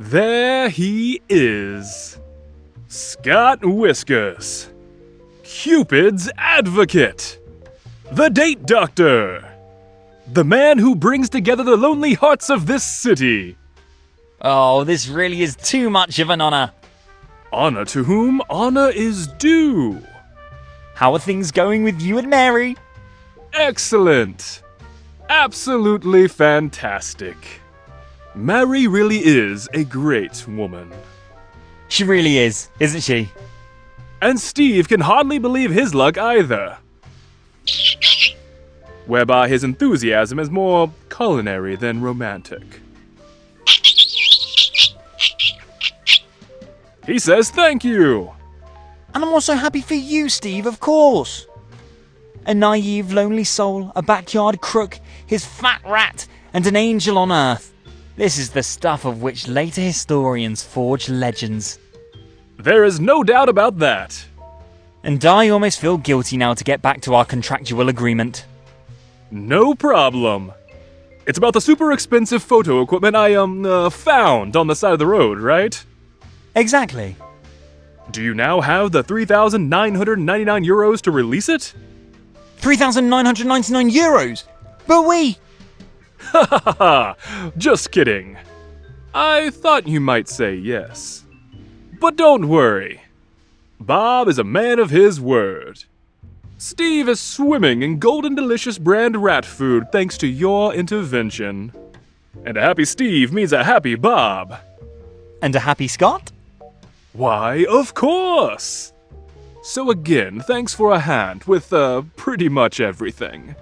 There he is. Scott Whiskers. Cupid's advocate. The date doctor. The man who brings together the lonely hearts of this city. Oh, this really is too much of an honor. Honor to whom honor is due. How are things going with you and Mary? Excellent. Absolutely fantastic. Mary really is a great woman. She really is, isn't she? And Steve can hardly believe his luck either. Whereby his enthusiasm is more culinary than romantic. He says thank you. And I'm also happy for you, Steve, of course. A naive, lonely soul, a backyard crook, his fat rat, and an angel on earth. This is the stuff of which later historians forge legends. There is no doubt about that. And I almost feel guilty now to get back to our contractual agreement. No problem. It's about the super expensive photo equipment I found on the side of the road, right? Exactly. Do you now have the 3,999 euros to release it? 3,999 euros? But we... Ha ha ha! Just kidding. I thought you might say yes. But don't worry. Bob is a man of his word. Steve is swimming in golden delicious brand rat food thanks to your intervention. And a happy Steve means a happy Bob. And a happy Scott? Why, of course! So again, thanks for a hand with, pretty much everything.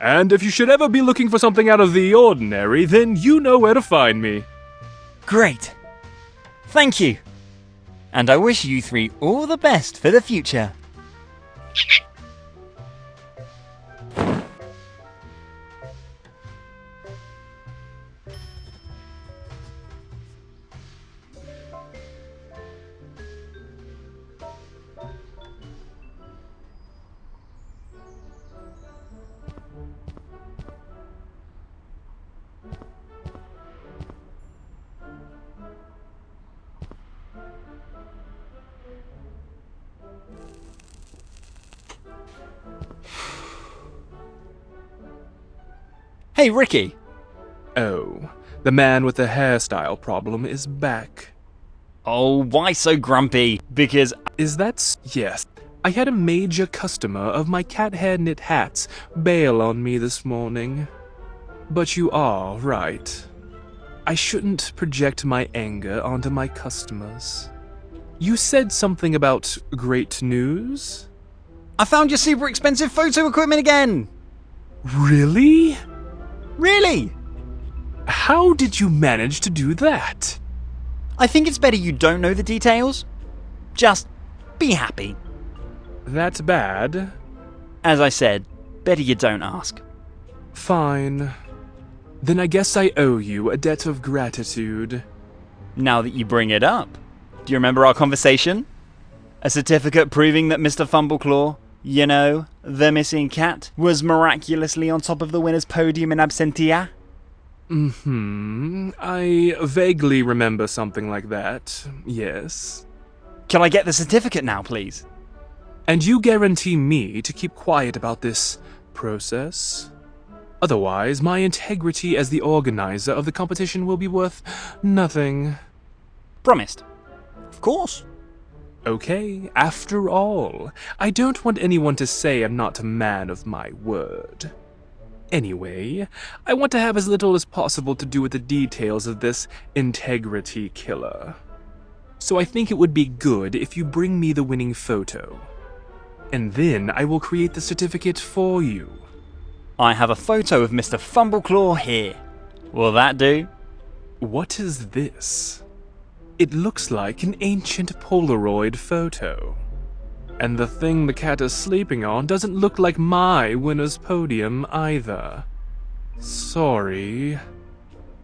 And if you should ever be looking for something out of the ordinary, then you know where to find me. Great. Thank you. And I wish you three all the best for the future. Hey, Ricky. Oh, the man with the hairstyle problem is back. Oh, why so grumpy? Because... Yes. I had a major customer of my cat hair knit hats bail on me this morning. But you are right. I shouldn't project my anger onto my customers. You said something about great news? I found your super expensive photo equipment again! Really? Really? How did you manage to do that? I think it's better you don't know the details. Just be happy. That's bad. As I said, better you don't ask. Fine. Then I guess I owe you a debt of gratitude. Now that you bring it up, do you remember our conversation? A certificate proving that Mr. Fumbleclaw, you know, the missing cat, was miraculously on top of the winner's podium in absentia? I vaguely remember something like that, yes. Can I get the certificate now, please? And you guarantee me to keep quiet about this process? Otherwise, my integrity as the organizer of the competition will be worth nothing. Promised. Of course. Okay, after all, I don't want anyone to say I'm not a man of my word. Anyway, I want to have as little as possible to do with the details of this integrity killer. So I think it would be good if you bring me the winning photo. And then I will create the certificate for you. I have a photo of Mr. Fumbleclaw here. Will that do? What is this? It looks like an ancient Polaroid photo. And the thing the cat is sleeping on doesn't look like my winner's podium either. Sorry.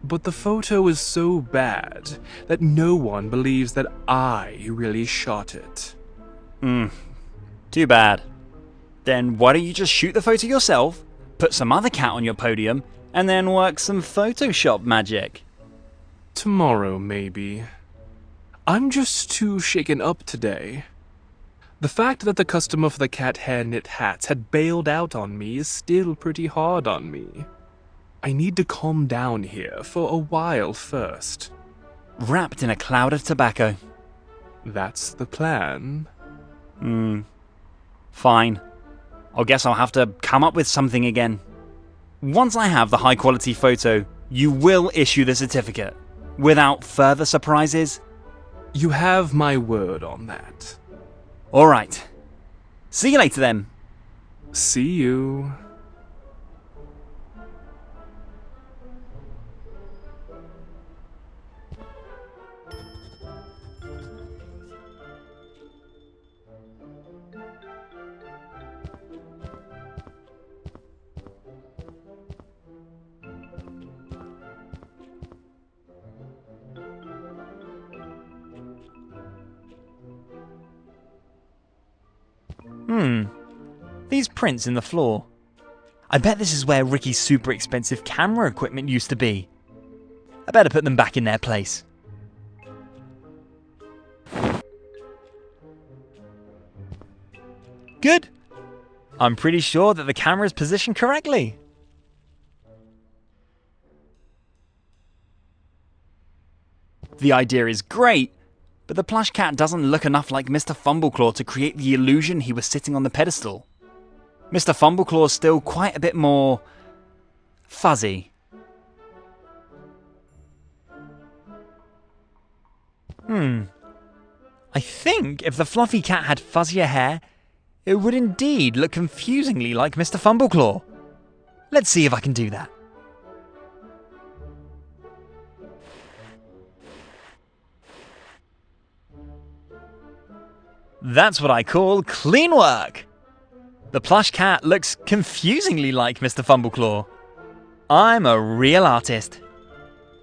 But the photo is so bad that no one believes that I really shot it. Too bad. Then why don't you just shoot the photo yourself, put some other cat on your podium, and then work some Photoshop magic? Tomorrow, maybe. I'm just too shaken up today. The fact that the customer for the cat hair knit hats had bailed out on me is still pretty hard on me. I need to calm down here for a while first. Wrapped in a cloud of tobacco. That's the plan. Fine. I guess I'll have to come up with something again. Once I have the high quality photo, you will issue the certificate. Without further surprises? You have my word on that. Alright. See you later then. See you. These prints in the floor. I bet this is where Ricky's super expensive camera equipment used to be. I better put them back in their place. Good. I'm pretty sure that the camera is positioned correctly. The idea is great, but the plush cat doesn't look enough like Mr. Fumbleclaw to create the illusion he was sitting on the pedestal. Mr. Fumbleclaw is still quite a bit more fuzzy. I think if the fluffy cat had fuzzier hair, it would indeed look confusingly like Mr. Fumbleclaw. Let's see if I can do that. That's what I call clean work! The plush cat looks confusingly like Mr. Fumbleclaw. I'm a real artist.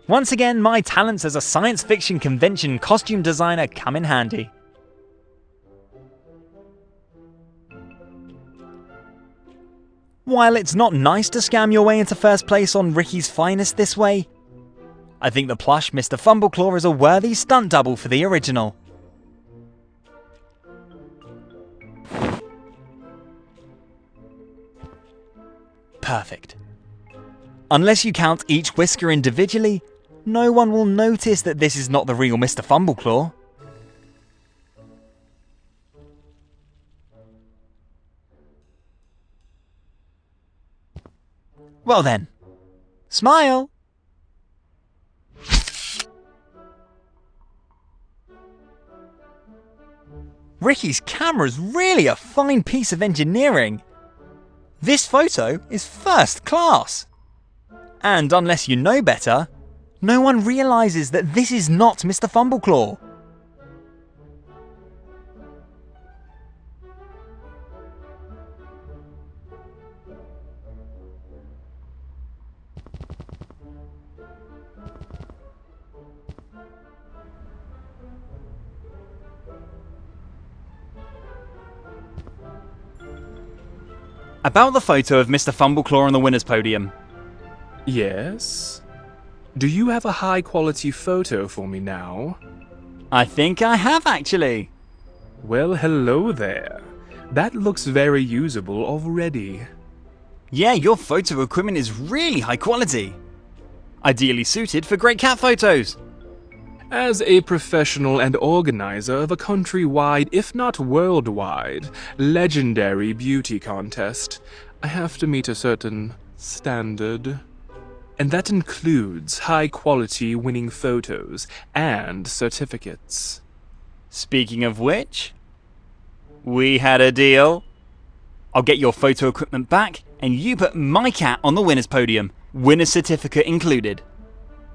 Once again, my talents as a science fiction convention costume designer come in handy. While it's not nice to scam your way into first place on Ricky's Finest this way, I think the plush Mr. Fumbleclaw is a worthy stunt double for the original. Perfect. Unless you count each whisker individually, no one will notice that this is not the real Mr. Fumbleclaw. Well then, smile! Ricky's camera's really a fine piece of engineering. This photo is first class. And unless you know better, no one realises that this is not Mr. Fumbleclaw. About the photo of Mr. Fumbleclaw on the winner's podium. Yes? Do you have a high-quality photo for me now? I think I have actually. Well, hello there. That looks very usable already. Yeah, your photo equipment is really high quality. Ideally suited for great cat photos. As a professional and organizer of a countrywide, if not worldwide, legendary beauty contest, I have to meet a certain standard. And that includes high-quality winning photos and certificates. Speaking of which, we had a deal. I'll get your photo equipment back, and you put my cat on the winner's podium, winner's certificate included.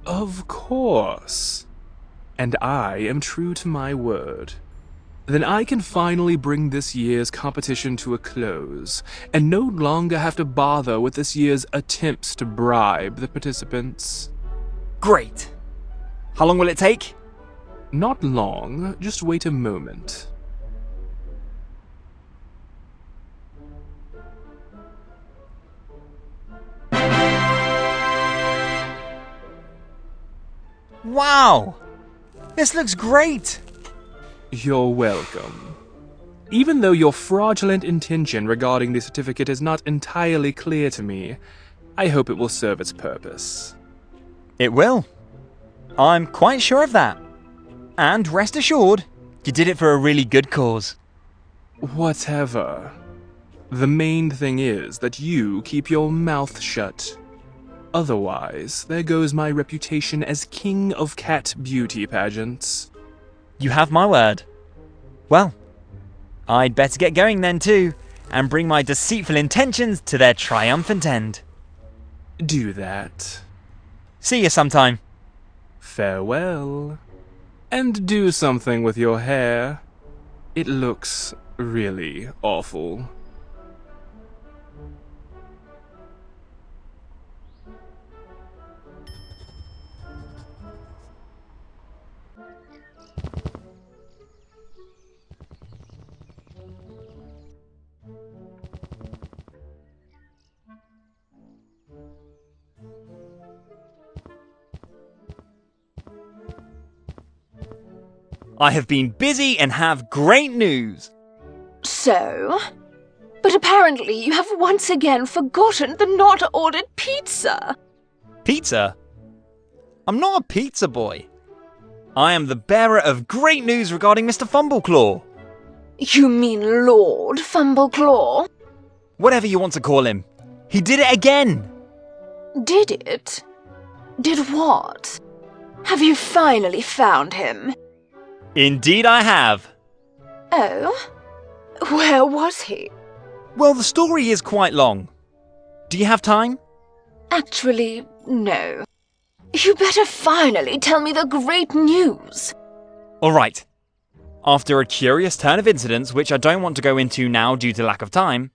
Of course. And I am true to my word. Then I can finally bring this year's competition to a close, and no longer have to bother with this year's attempts to bribe the participants. Great. How long will it take? Not long, just wait a moment. Wow! This looks great! You're welcome. Even though your fraudulent intention regarding the certificate is not entirely clear to me, I hope it will serve its purpose. It will. I'm quite sure of that. And rest assured, you did it for a really good cause. Whatever. The main thing is that you keep your mouth shut. Otherwise, there goes my reputation as king of cat beauty pageants. You have my word. Well, I'd better get going then too, and bring my deceitful intentions to their triumphant end. Do that. See you sometime. Farewell. And do something with your hair. It looks really awful. I have been busy and have great news. So? But apparently you have once again forgotten the not-ordered pizza. Pizza? I'm not a pizza boy. I am the bearer of great news regarding Mr. Fumbleclaw. You mean Lord Fumbleclaw? Whatever you want to call him. He did it again! Did it? Did what? Have you finally found him? Indeed I have. Oh? Where was he? Well, the story is quite long. Do you have time? Actually, no. You better finally tell me the great news. All right. After a curious turn of incidents, which I don't want to go into now due to lack of time,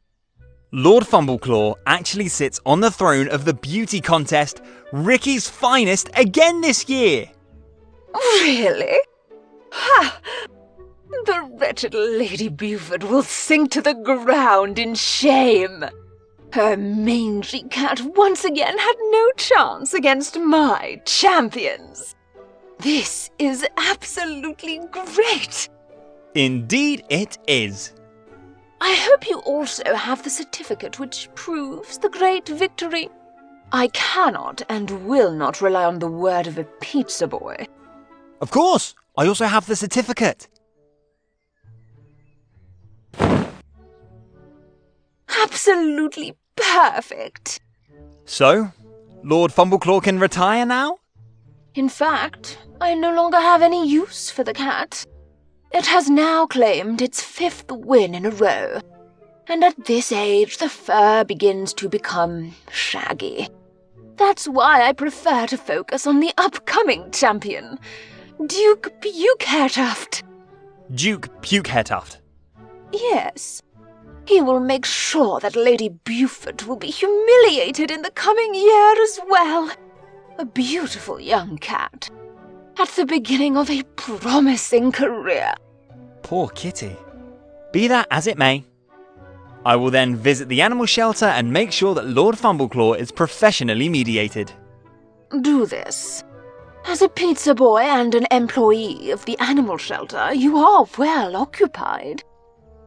Lord Fumbleclaw actually sits on the throne of the beauty contest, Ricky's Finest, again this year. Really? Ha! The wretched Lady Buford will sink to the ground in shame. Her mangy cat once again had no chance against my champions. This is absolutely great. Indeed it is. I hope you also have the certificate which proves the great victory. I cannot and will not rely on the word of a pizza boy. Of course, I also have the certificate. Absolutely perfect. So, Lord Fumbleclaw can retire now? In fact, I no longer have any use for the cat. It has now claimed its 5th win in a row, and at this age the fur begins to become shaggy. That's why I prefer to focus on the upcoming champion, Duke Bukehairtuft. Duke Bukehairtuft. Yes. He will make sure that Lady Buford will be humiliated in the coming year as well. A beautiful young cat, at the beginning of a promising career. Poor kitty. Be that as it may. I will then visit the animal shelter and make sure that Lord Fumbleclaw is professionally mediated. Do this. As a pizza boy and an employee of the animal shelter, you are well occupied.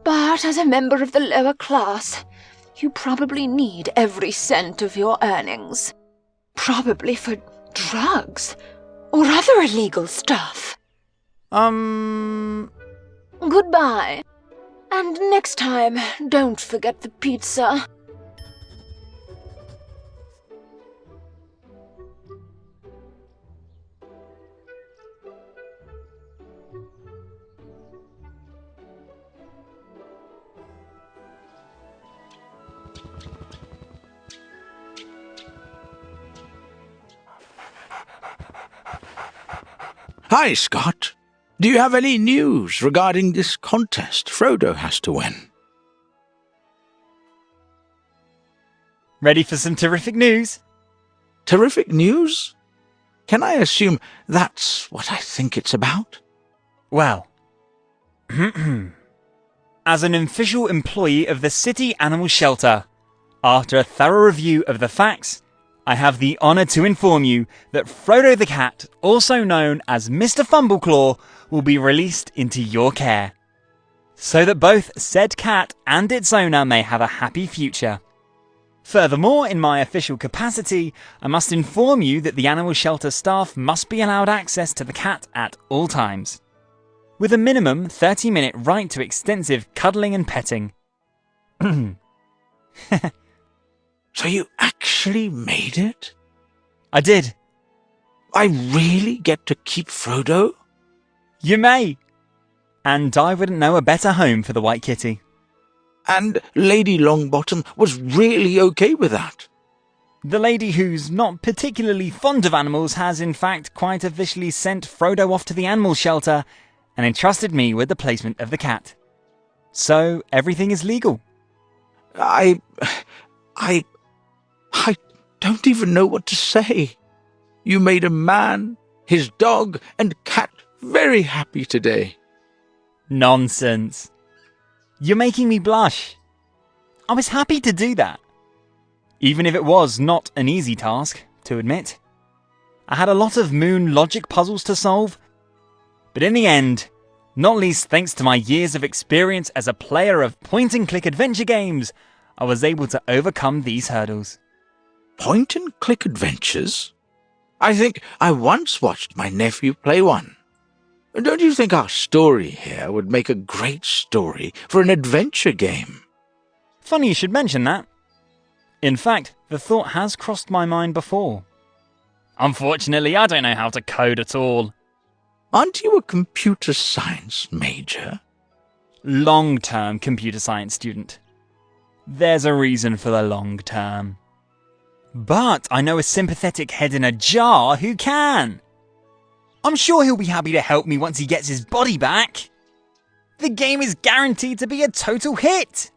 But as a member of the lower class, you probably need every cent of your earnings. Probably for drugs or other illegal stuff. Goodbye. And next time, don't forget the pizza. Hi, Scott. Do you have any news regarding this contest Frodo has to win? Ready for some terrific news? Terrific news? Can I assume that's what I think it's about? Well, as an official employee of the City Animal Shelter, after a thorough review of the facts, I have the honour to inform you that Frodo the cat, also known as Mr. Fumbleclaw, will be released into your care, so that both said cat and its owner may have a happy future. Furthermore, in my official capacity, I must inform you that the animal shelter staff must be allowed access to the cat at all times, with a minimum 30-minute right to extensive cuddling and petting. So you actually made it? I did. I really get to keep Frodo? You may. And I wouldn't know a better home for the white kitty. And Lady Longbottom was really okay with that? The lady who's not particularly fond of animals has in fact quite officially sent Frodo off to the animal shelter and entrusted me with the placement of the cat. So everything is legal. I don't even know what to say. You made a man, his dog, and cat very happy today. Nonsense. You're making me blush. I was happy to do that. Even if it was not an easy task, to admit. I had a lot of moon logic puzzles to solve. But in the end, not least thanks to my years of experience as a player of point-and-click adventure games, I was able to overcome these hurdles. Point-and-click adventures? I think I once watched my nephew play one. Don't you think our story here would make a great story for an adventure game? Funny you should mention that. In fact, the thought has crossed my mind before. Unfortunately, I don't know how to code at all. Aren't you a computer science major? Long-term computer science student. There's a reason for the long term. But I know a sympathetic head in a jar who can. I'm sure he'll be happy to help me once he gets his body back. The game is guaranteed to be a total hit.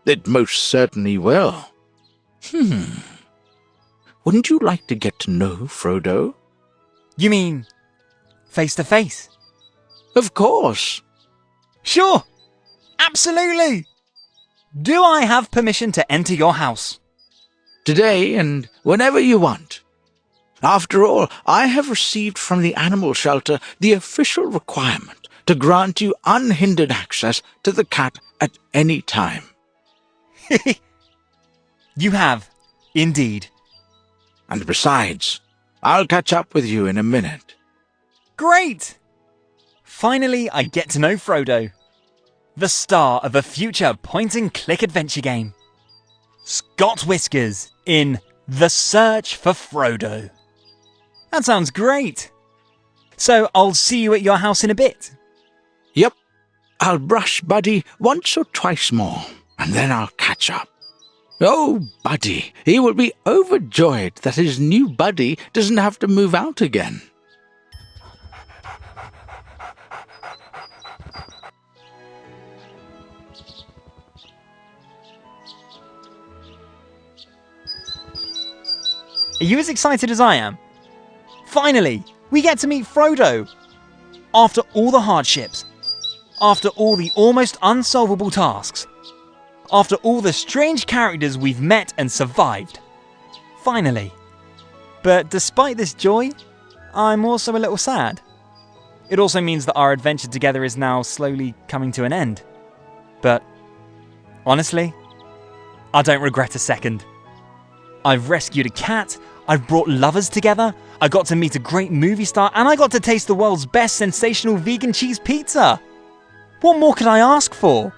It most certainly will. Wouldn't you like to get to know Frodo? You mean face to face? Of course. Sure. Absolutely. Do I have permission to enter your house? Today and whenever you want. After all, I have received from the animal shelter the official requirement to grant you unhindered access to the cat at any time. You have, indeed. And besides, I'll catch up with you in a minute. Great! Finally, I get to know Frodo, the star of a future point-and-click adventure game. Scott Whiskers in The Search for Frodo. That sounds great. So I'll see you at your house in a bit. Yep, I'll brush Buddy once or twice more, and then I'll catch up. Oh, Buddy, he will be overjoyed that his new buddy doesn't have to move out again. Are you as excited as I am? Finally, we get to meet Frodo. After all the hardships, after all the almost unsolvable tasks, after all the strange characters we've met and survived. Finally. But despite this joy, I'm also a little sad. It also means that our adventure together is now slowly coming to an end. But honestly, I don't regret a second. I've rescued a cat, I've brought lovers together, I got to meet a great movie star, and I got to taste the world's best sensational vegan cheese pizza. What more could I ask for?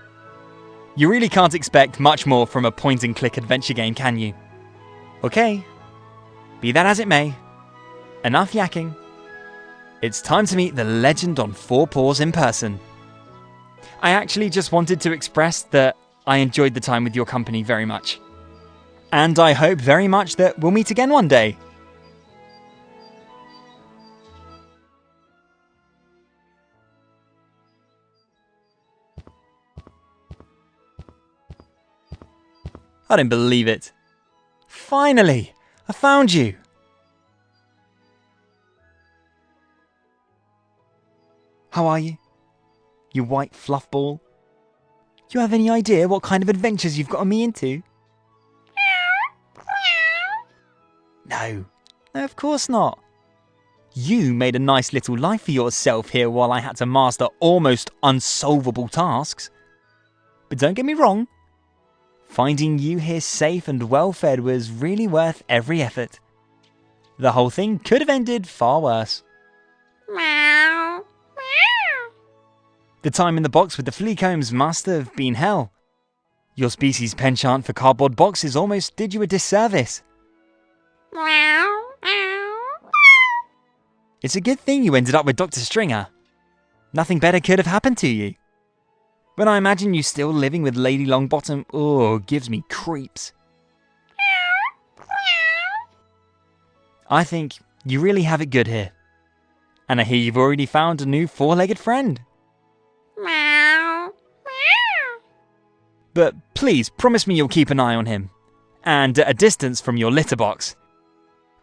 You really can't expect much more from a point-and-click adventure game, can you? Okay, be that as it may, enough yakking. It's time to meet the legend on four paws in person. I actually just wanted to express that I enjoyed the time with your company very much. And I hope very much that we'll meet again one day. I don't believe it. Finally, I found you. How are you? You white fluff ball? Do you have any idea what kind of adventures you've gotten me into? No, of course not. You made a nice little life for yourself here while I had to master almost unsolvable tasks. But don't get me wrong, finding you here safe and well-fed was really worth every effort. The whole thing could have ended far worse. Meow. Meow. The time in the box with the flea combs must have been hell. Your species' penchant for cardboard boxes almost did you a disservice. Meow. Meow. It's a good thing you ended up with Dr. Stringer. Nothing better could have happened to you. When I imagine you still living with Lady Longbottom, gives me creeps. I think you really have it good here. And I hear you've already found a new four-legged friend. Meow. Meow. But please promise me you'll keep an eye on him. And at a distance from your litter box.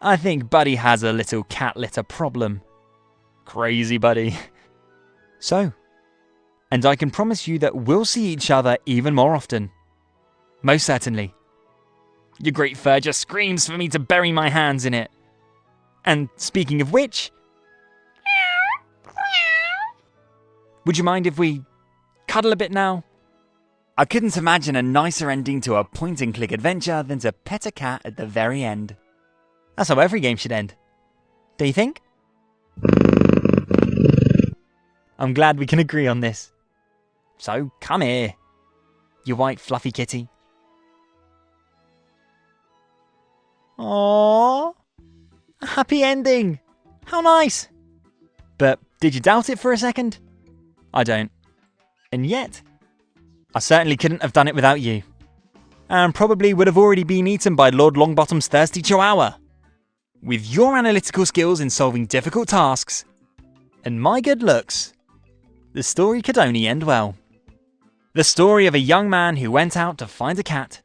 I think Buddy has a little cat litter problem. Crazy Buddy. So, and I can promise you that we'll see each other even more often. Most certainly. Your great fur just screams for me to bury my hands in it. And speaking of which, would you mind if we cuddle a bit now? I couldn't imagine a nicer ending to a point-and-click adventure than to pet a cat at the very end. That's how every game should end. Do you think? I'm glad we can agree on this. So, come here, you white fluffy kitty. Aww. A happy ending. How nice. But did you doubt it for a second? I don't. And yet, I certainly couldn't have done it without you. And probably would have already been eaten by Lord Longbottom's thirsty chihuahua. With your analytical skills in solving difficult tasks, and my good looks, the story could only end well. The story of a young man who went out to find a cat,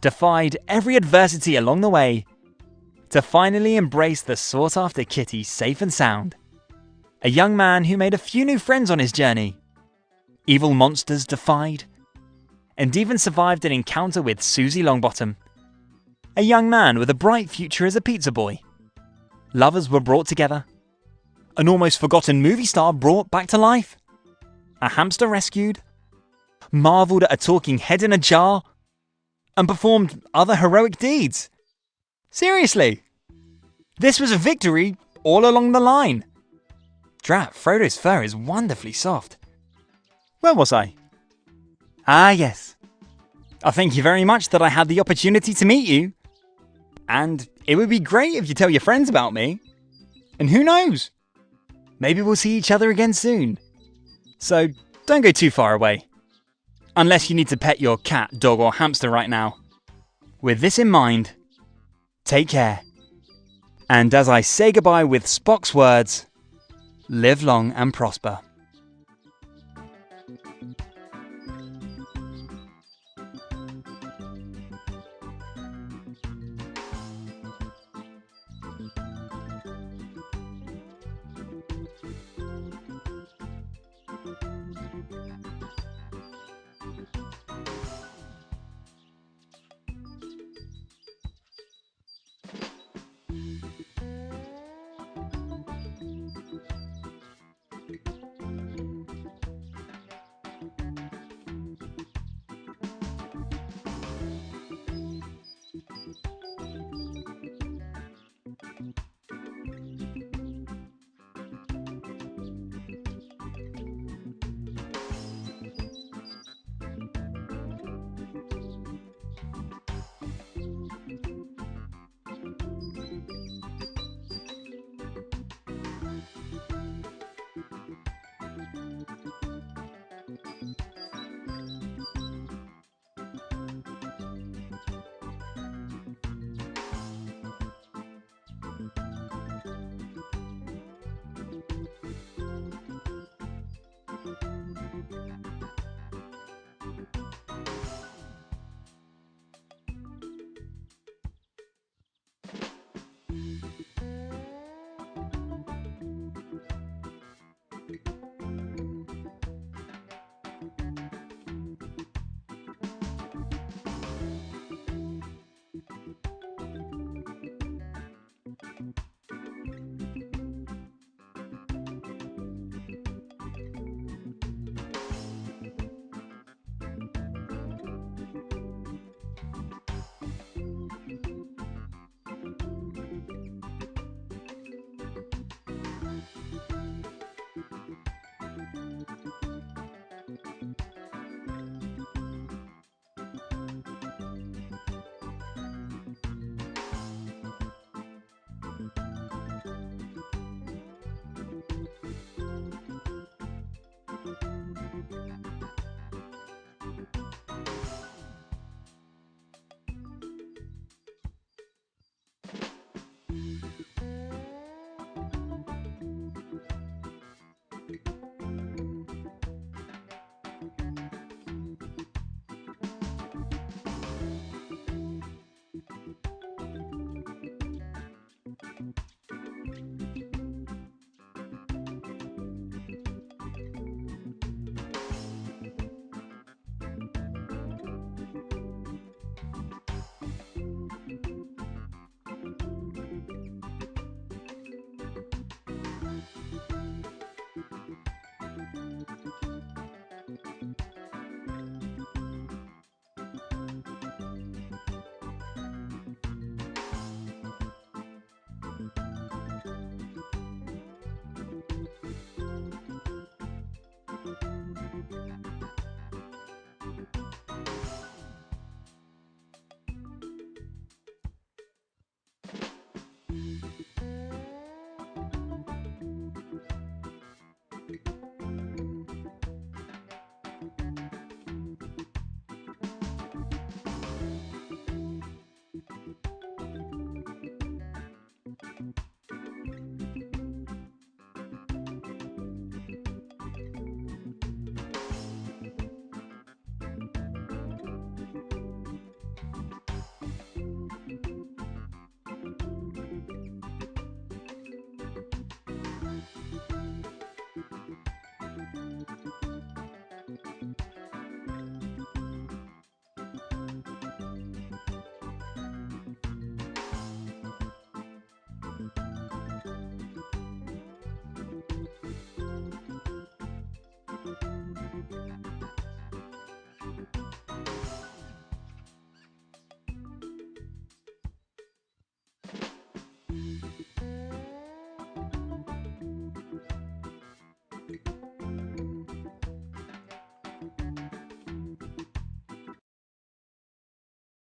defied every adversity along the way, to finally embrace the sought-after kitty safe and sound. A young man who made a few new friends on his journey, evil monsters defied, and even survived an encounter with Susie Longbottom. A young man with a bright future as a pizza boy. Lovers were brought together. An almost forgotten movie star brought back to life. A hamster rescued. Marveled at a talking head in a jar. And performed other heroic deeds. Seriously. This was a victory all along the line. Drat, Frodo's fur is wonderfully soft. Where was I? Ah, yes. I thank you very much that I had the opportunity to meet you. And it would be great if you tell your friends about me. And who knows? Maybe we'll see each other again soon. So don't go too far away. Unless you need to pet your cat, dog or hamster right now. With this in mind, take care. And as I say goodbye with Spock's words, live long and prosper.